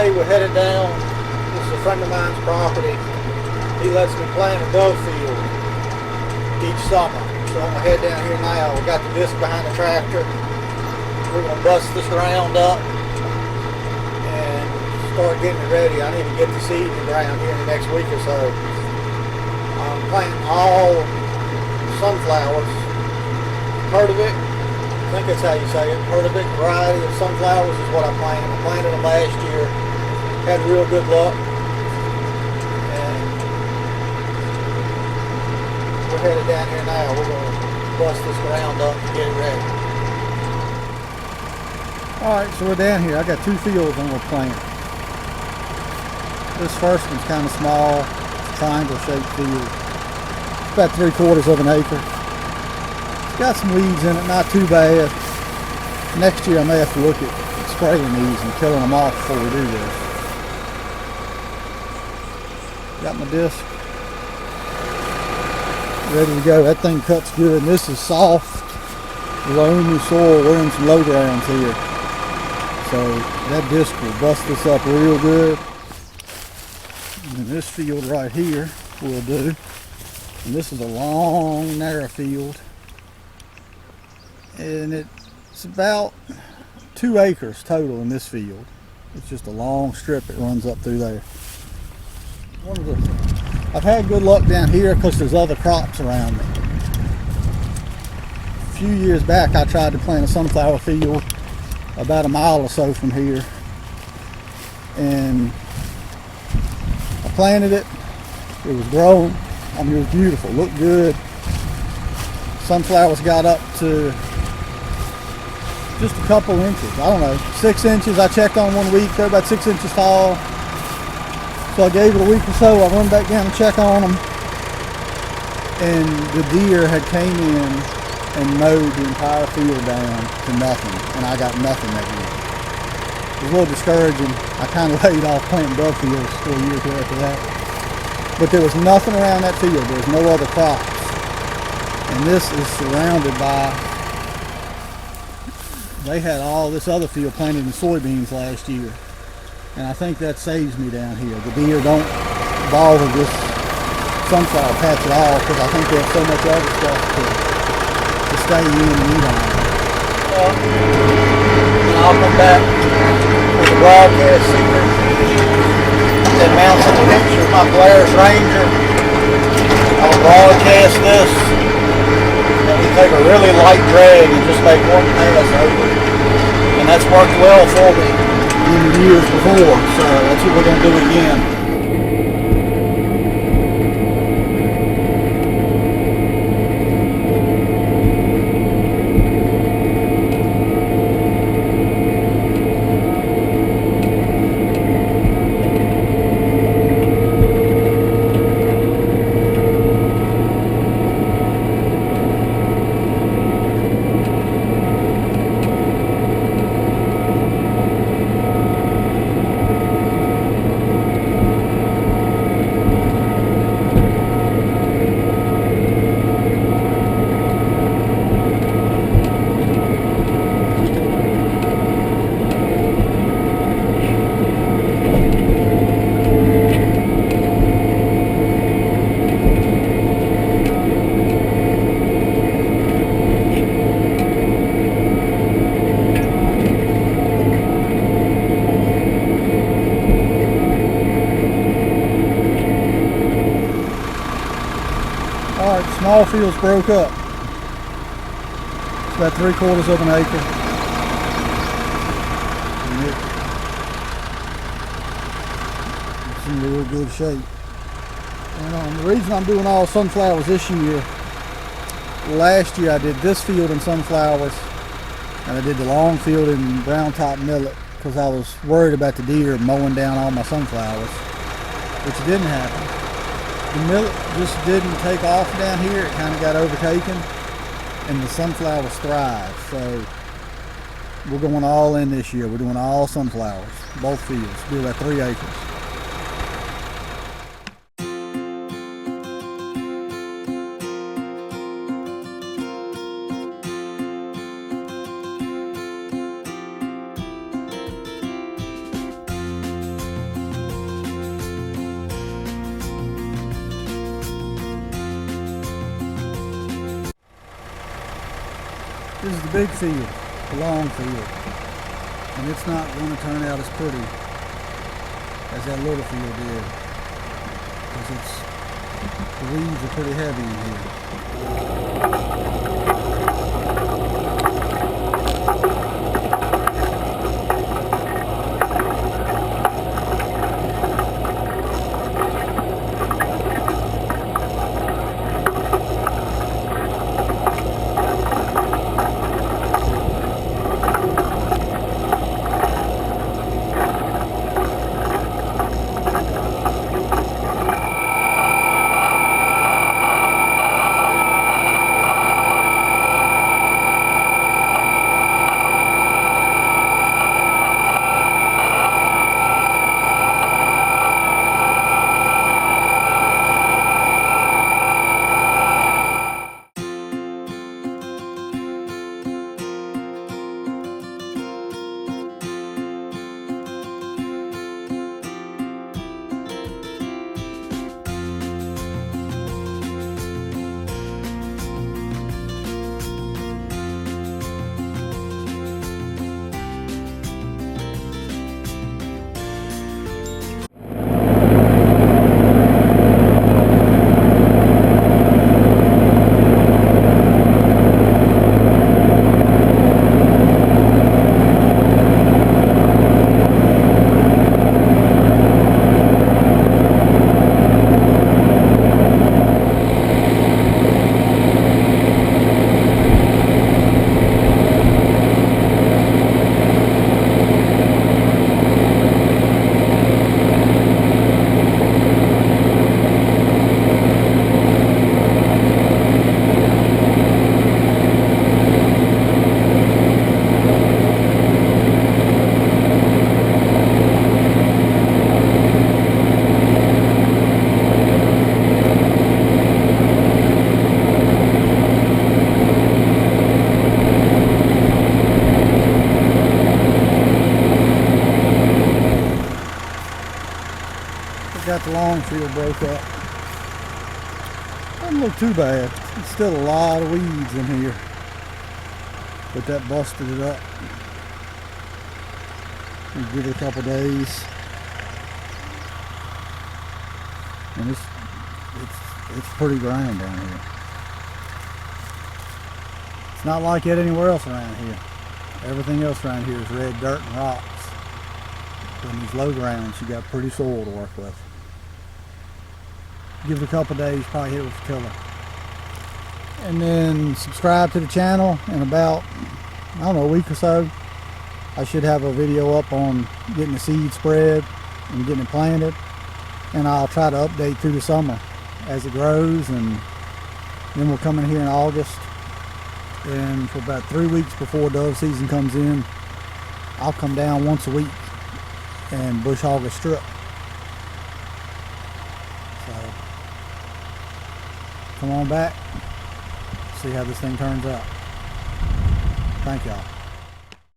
today we're headed down. This is a friend of mine's property. He lets me plant a dove field each summer. So I'm gonna head down here now. We got the disc behind the tractor. We're gonna bust this ground up and start getting it ready. I need to get the seed in the ground here in the next week or so. I'm planting all sunflowers. Peredovik, I think that's how you say it. Peredovik variety of sunflowers is what I planted. I planted them last year. Had real good luck. And we're headed down here now. We're going to bust this ground up and get it ready. Alright, so we're down here. I got two fields I'm going to plant. This first one's kind of small. It's a triangle shaped field. It's about 3/4 of an acre. It's got some weeds in it, not too bad. Next year I may have to look at spraying these and killing them off before we do this. Got my disc ready to go. That thing cuts good, and this is soft, loamy soil. We're in some low grounds here, so that disc will bust this up real good. And this field right here will do. And this is a long, narrow field, and it's about 2 acres total in this field. It's just a long strip that runs up through there. I've had good luck down here because there's other crops around me. A few years back I tried to plant a sunflower field about a mile or so from here, and I planted it. It was growing. I mean, it was beautiful, looked good. Sunflowers got up to just a couple inches, I don't know, 6 inches. I checked on one week, they're about 6 inches tall. So I gave it a week or so. I run back down and check on them, and the deer had came in and mowed the entire field down to nothing, and I got nothing that year. It was a little discouraging. I kind of laid off planting dove fields for a year or two after that. But there was nothing around that field. There was no other crops. And this is surrounded by, they had all this other field planted in soybeans last year. And I think that saves me down here. The deer don't bother this sunflower patch at all because I think they have so much other stuff to stay in and eat on. And I'll come back with the broadcast secret that mounts in the picture of my Polaris Ranger. I'll broadcast this, and we take a really light drag and just make one pass over it. And that's worked well for me in the years before, so that's what we're going to do again. Alright, small fields broke up. It's about 3/4 of an acre. It's in real good shape. And the reason I'm doing all sunflowers this year, last year I did this field in sunflowers, and I did the long field in brown top millet because I was worried about the deer mowing down all my sunflowers, which didn't happen. The millet just didn't take off down here. It kind of got overtaken, and the sunflowers thrived. So we're going all in this year. We're doing all sunflowers, both fields. Do about 3 acres. This is the big field, the long field. And it's not going to turn out as pretty as that little field did. Because the weeds are pretty heavy in here. Got the long field broke up. Doesn't look too bad. It's still a lot of weeds in here, but that busted it up. We'll give it a couple days, and it's pretty ground down here. It's not like it anywhere else around here. Everything else around here is red dirt and rocks. But in these low grounds, you got pretty soil to work with. Give it a couple days, probably hit it with a tiller. And then subscribe to the channel in about, I don't know, a week or so. I should have a video up on getting the seed spread and getting it planted. And I'll try to update through the summer as it grows. And then we'll come in here in August. And for about 3 weeks before dove season comes in, I'll come down once a week and bush hog a strip. So come on back, see how this thing turns out. Thank y'all.